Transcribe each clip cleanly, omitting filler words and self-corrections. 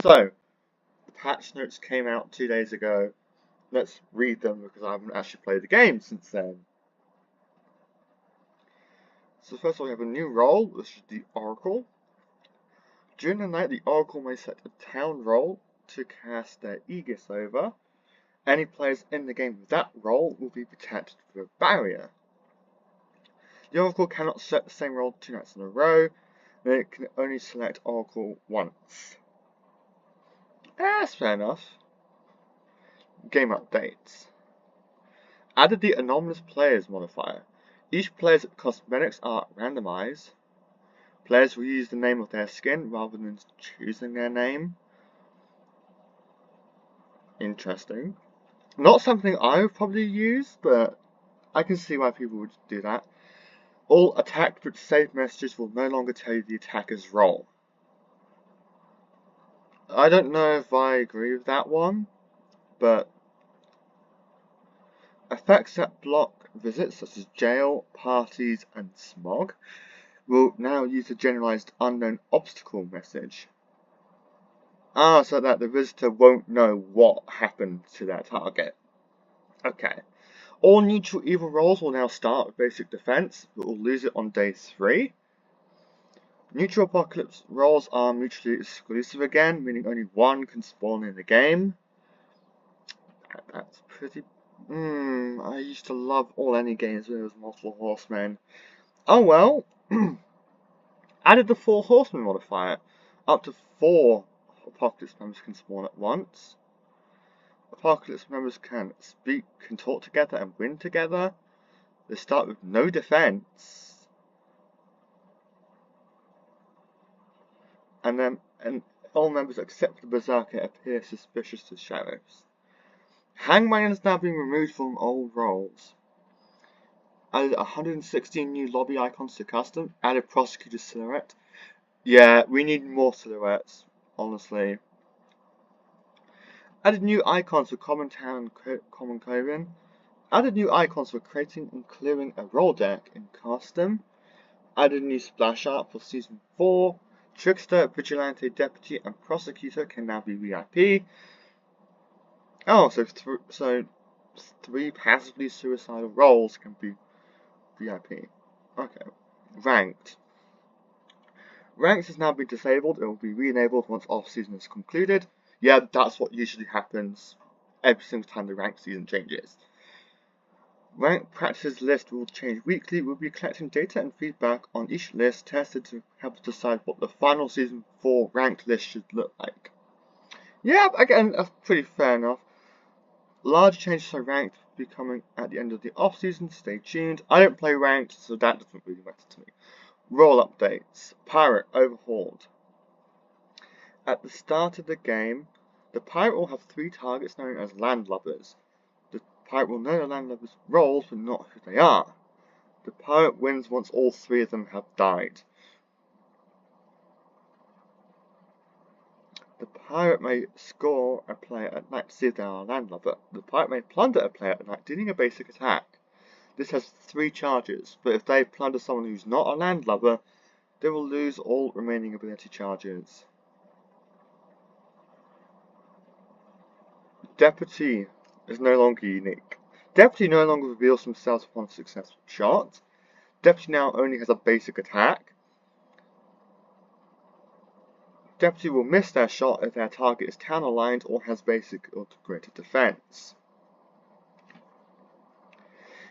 So, the patch notes came out 2 days ago. Let's read them because I haven't actually played the game since then. So first of all, we have a new role, which is the Oracle. During the night, the Oracle may set a town role to cast their Aegis over. Any players in the game with that role will be protected with a barrier. The Oracle cannot set the same role 2 nights in a row, and it can only select Oracle once. That's fair enough. Game updates. Added the Anomalous Players modifier. Each player's cosmetics are randomized. Players will use the name of their skin rather than choosing their name. Interesting. Not something I would probably use, but I can see why people would do that. All attacked with saved messages will no longer tell you the attacker's role. I don't know if I agree with that one, but effects that block visits such as jail, parties, and smog will now use the generalized unknown obstacle message. So that the visitor won't know what happened to their target. Okay. All neutral evil rolls will now start with basic defense, but will lose it on day 3. Neutral apocalypse rolls are mutually exclusive again, meaning only one can spawn in the game. That's pretty... I used to love all any games where there was multiple horsemen. Oh well. Added the 4 horsemen modifier. Up to 4 apocalypse members can spawn at once. Apocalypse members can speak, can talk together and win together. They start with no defense. And all members except for the Berserker appear suspicious to sheriffs. Hangman is now being removed from old roles. Added 116 new lobby icons to custom. Added prosecutor silhouette. Yeah, we need more silhouettes, honestly. Added new icons for common town and common clothing. Added new icons for creating and clearing a roll deck in custom. Added new splash art for season 4. Trickster, Vigilante, Deputy, and Prosecutor can now be VIP. Oh, so 3 passively suicidal roles can be VIP. Okay. Ranked. Ranked has now been disabled. It will be re-enabled once off-season is concluded. Yeah, that's what usually happens every single time the ranked season changes. Ranked practices list will change weekly. We'll be collecting data and feedback on each list tested to help us decide what the final season 4 ranked list should look like. Yeah, again, that's pretty fair enough. Large changes to ranked will be coming at the end of the off-season. Stay tuned. I don't play ranked, so that doesn't really matter to me. Role updates. Pirate overhauled. At the start of the game, the pirate will have 3 targets known as landlubbers. The pirate will know the landlubbers' roles, but not who they are. The pirate wins once all 3 of them have died. The pirate may score a player at night to see if they are a landlubber. The pirate may plunder a player at night, dealing a basic attack. This has 3 charges, but if they plunder someone who's not a landlubber, they will lose all remaining ability charges. Deputy is no longer unique. Deputy no longer reveals themselves upon a successful shot. Deputy now only has a basic attack. Deputy will miss their shot if their target is town aligned or has basic or greater defense.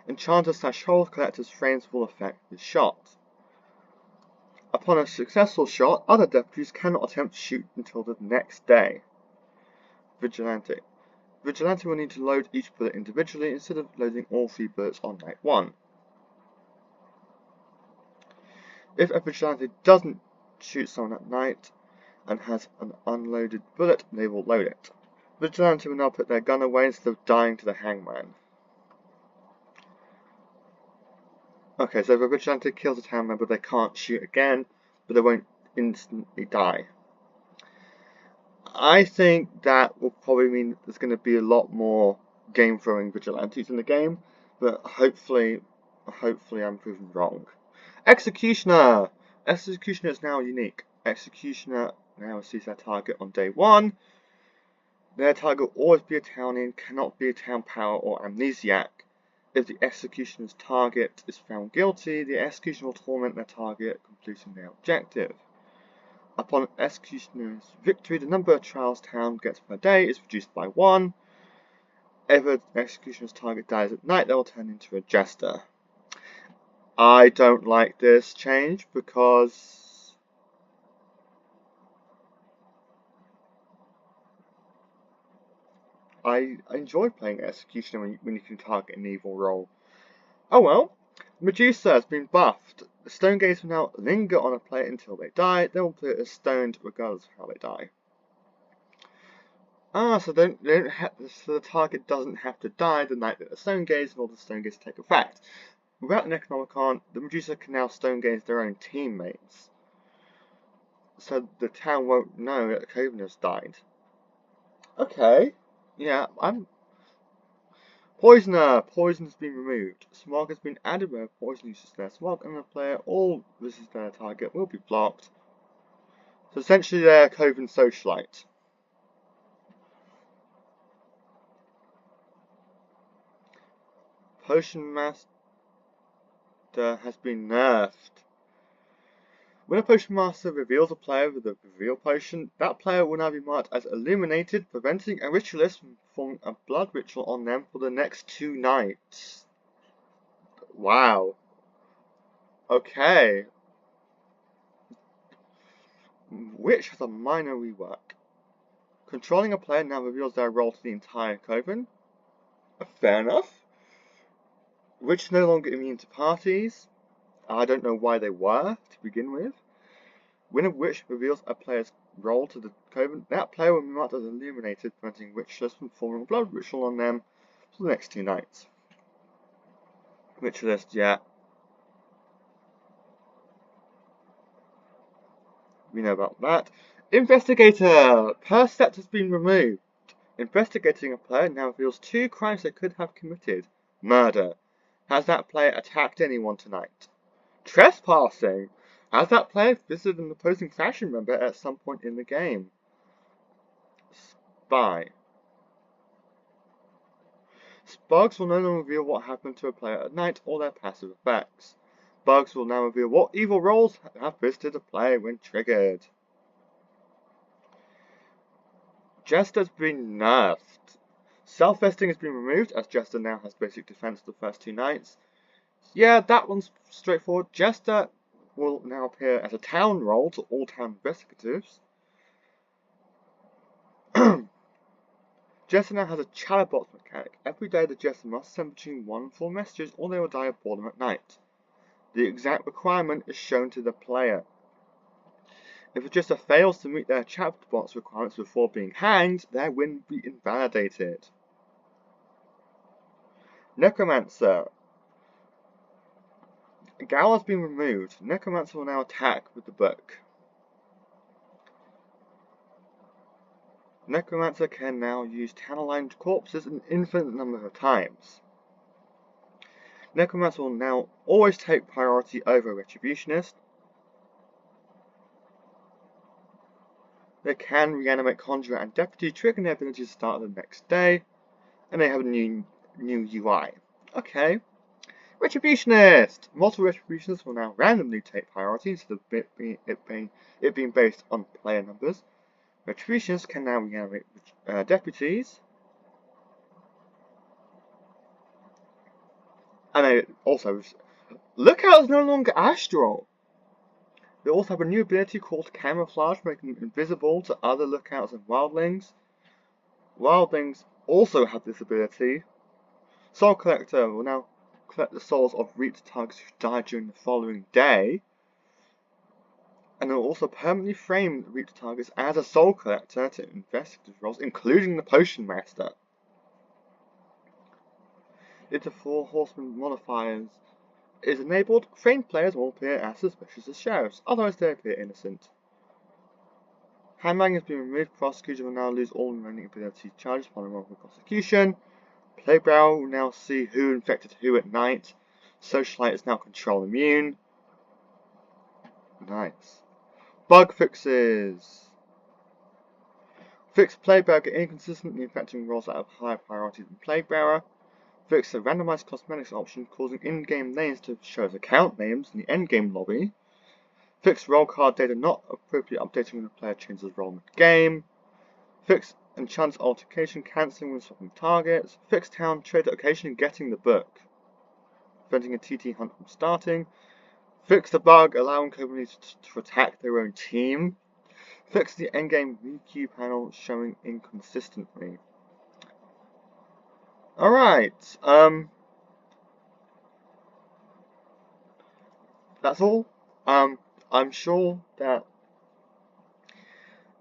Enchanter/Hole Collector's frames will affect the shot. Upon a successful shot, other deputies cannot attempt to shoot until the next day. Vigilante. Vigilante will need to load each bullet individually instead of loading all 3 bullets on night 1. If a Vigilante doesn't shoot someone at night and has an unloaded bullet, they will load it. Vigilante will now put their gun away instead of dying to the hangman. Okay, so if a Vigilante kills a town member, they can't shoot again, but they won't instantly die. I think that will probably mean there's going to be a lot more game-throwing Vigilantes in the game, but hopefully I'm proven wrong. Executioner! Executioner is now unique. Executioner now receives their target on day 1. Their target will always be a townie, cannot be a town power or amnesiac. If the executioner's target is found guilty, the executioner will torment their target, completing their objective. Upon executioner's victory, the number of trials town gets per day is reduced by 1. If the executioner's target dies at night, they will turn into a jester. I don't like this change because I enjoy playing Executioner when you can target an evil role. Oh well. Medusa has been buffed. The stone gaze will now linger on a player until they die. They will play as stoned regardless of how they die. So the target doesn't have to die the night that the stone gaze in order for the stone gaze to take effect. Without the Necronomicon, the Medusa can now stone gaze their own teammates. So the town won't know that the Coven has died. Okay. Yeah, Poisoner! Poison has been removed. Smog has been added where poison uses their smog, and the player all visits their target will be blocked. So essentially they're Coven Socialite. Potion Master has been nerfed. When a Potion Master reveals a player with a reveal potion, that player will now be marked as eliminated, preventing a ritualist from performing a blood ritual on them for the next 2 nights. Wow. Okay. Witch has a minor rework. Controlling a player now reveals their role to the entire Coven. Fair enough. Witch is no longer immune to parties. I don't know why they were, to begin with. When a witch reveals a player's role to the Coven, that player will be marked as eliminated, preventing Witchless from performing a blood ritual on them for the next 2 nights. Witchless, yeah. We know about that. Investigator! Percept has been removed. Investigating a player now reveals 2 crimes they could have committed. Murder. Has that player attacked anyone tonight? Trespassing. Has that player visited an opposing faction member at some point in the game? Spy. Bugs will no longer reveal what happened to a player at night or their passive effects. Bugs will now reveal what evil roles have visited a player when triggered. Jester has been nerfed. Self-vesting has been removed as Jester now has basic defense the first 2 nights. Yeah, that one's straightforward. Jester will now appear as a town role to all town investigatives. Jester now has a chatterbox mechanic. Every day the Jester must send between 1 and 4 messages or they will die of boredom at night. The exact requirement is shown to the player. If a Jester fails to meet their chatterbox requirements before being hanged, their win will be invalidated. Necromancer. Gal has been removed. Necromancer will now attack with the book. Necromancer can now use town-aligned corpses an infinite number of times. Necromancer will now always take priority over Retributionist. They can reanimate Conjurer and Deputy, triggering their ability to start the next day. And they have a new UI. Okay. Retributionist! Multiple Retributionists will now randomly take priority instead of it being based on player numbers. Retributionists can now reanimate deputies. And they also, Lookout is no longer astral. They also have a new ability called Camouflage, making them invisible to other lookouts and wildlings. Wildlings also have this ability. Soul Collector will now collect the souls of reaped targets who died during the following day. And it will also permanently frame the reaped targets as a soul collector to investigative roles, including the Potion Master. If the 4 Horsemen modifiers is enabled, framed players will appear as suspicious as sheriffs, otherwise they appear innocent. Handbang has been removed. Prosecutor will now lose all remaining ability charges upon a wrongful prosecution. Playbrow will now see who infected who at night. Socialite is now control immune. Nice. Bug fixes. Fix Plague Bearer get inconsistently infecting roles that have higher priority than Plague Bearer. Fix the randomized cosmetics option, causing in-game names to show as account names in the endgame lobby. Fix roll card data not appropriately updating when the player changes role mid-game. Fix enchant altercation cancelling when swapping targets. Fix town trade occasionally getting the book, preventing a TT hunt from starting. Fix the bug allowing companies to attack their own team. Fix the endgame VQ panel showing inconsistently. Alright, that's all. I'm sure that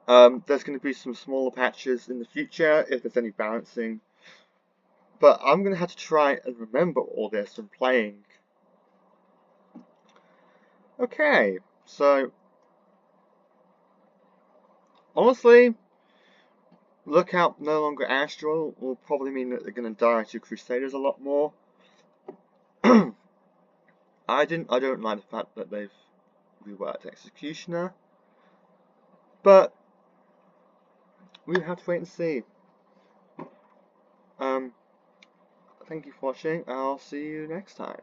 there's going to be some smaller patches in the future if there's any balancing. But I'm going to have to try and remember all this from playing. Okay, so honestly, Lookout no longer Astral will probably mean that they're going to die to Crusaders a lot more. I don't like the fact that they've reworked Executioner, but we'll have to wait and see. Thank you for watching. I'll see you next time.